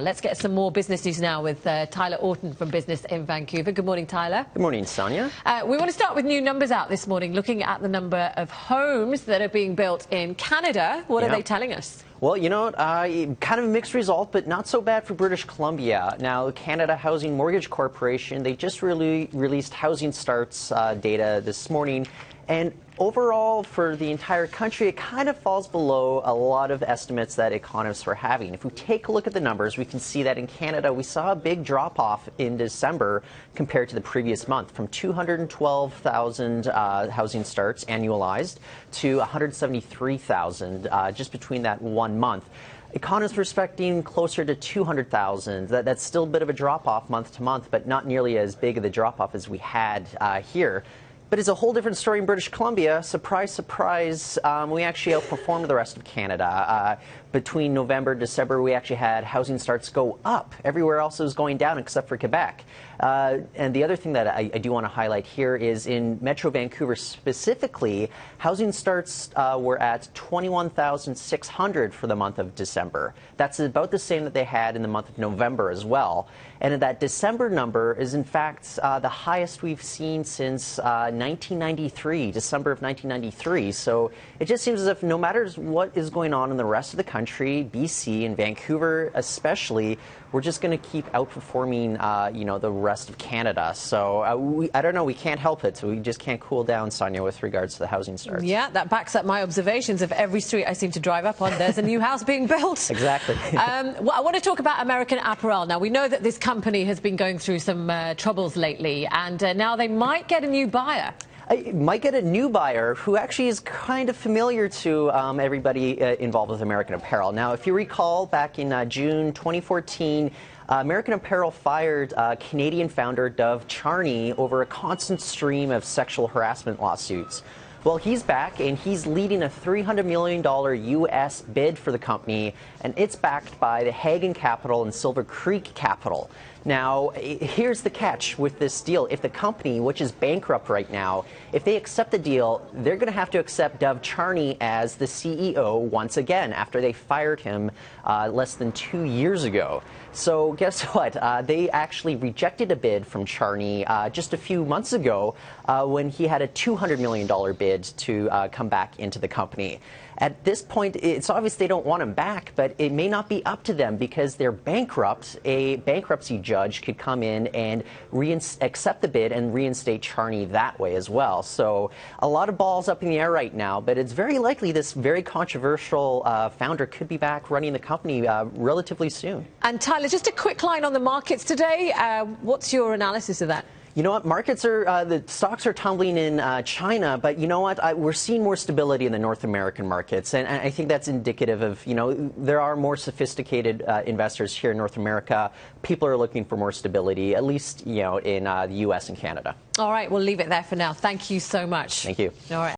Let's get some more business news now with Tyler Orton from Business in Vancouver. Good morning, Tyler. Good morning, Sonia. We want to start with new numbers out this morning, looking at the number of homes that are being built in Canada. What are they telling us? Well, you know, kind of a mixed result, but not so bad for British Columbia. Now, Canada Housing Mortgage Corporation, they just released housing starts data this morning. And overall, for the entire country, it kind of falls below a lot of estimates that economists were having. If we take a look at the numbers, we can see that in Canada, we saw a big drop-off in December compared to the previous month, from 212,000 housing starts annualized to 173,000 just between that 1 month. Economists were expecting closer to 200,000. That's still a bit of a drop-off month to month, but not nearly as big of a drop-off as we had here. But it's a whole different story in British Columbia. Surprise, surprise, we actually outperformed the rest of Canada. Between November and December, we actually had housing starts go up. Everywhere else it was going down except for Quebec. And the other thing that I do want to highlight here is in Metro Vancouver specifically, housing starts were at 21,600 for the month of December. That's about the same that they had in the month of November as well. And that December number is in fact the highest we've seen since 1993, December of 1993. So it just seems as if no matter what is going on in the rest of the country, BC and Vancouver especially, we're just going to keep outperforming, the rest of Canada. So I don't know, we can't help it. So we just can't cool down, Sonia, with regards to the housing starts. Yeah, that backs up my observations of every street I seem to drive up on. There's a new house being built. Exactly. Well, I want to talk about American Apparel. Now, we know that this company has been going through some troubles lately, and now they might get a new buyer. Might get a new buyer who actually is kind of familiar to everybody involved with American Apparel. Now, if you recall, back in June 2014, American Apparel fired Canadian founder Dov Charney over a constant stream of sexual harassment lawsuits. Well, he's back, and he's leading a $300 million U.S. bid for the company, and it's backed by the Hagen Capital and Silver Creek Capital. Now, here's the catch with this deal. If the company, which is bankrupt right now, if they accept the deal, they're going to have to accept Dov Charney as the CEO once again after they fired him less than 2 years ago. So guess what? They actually rejected a bid from Charney just a few months ago when he had a $200 million bid to come back into the company. At this point, it's obvious they don't want him back, but it may not be up to them because they're bankrupt. A bankruptcy judge could come in and accept the bid and reinstate Charney that way as well. So a lot of balls up in the air right now, but it's very likely this very controversial founder could be back running the company relatively soon. And Tyler, just a quick line on the markets today. What's your analysis of that? You know what? Markets are, the stocks are tumbling in China, but you know what? We're seeing more stability in the North American markets, and I think that's indicative of, there are more sophisticated investors here in North America. People are looking for more stability, at least, in the U.S. and Canada. All right, we'll leave it there for now. Thank you so much. Thank you. All right.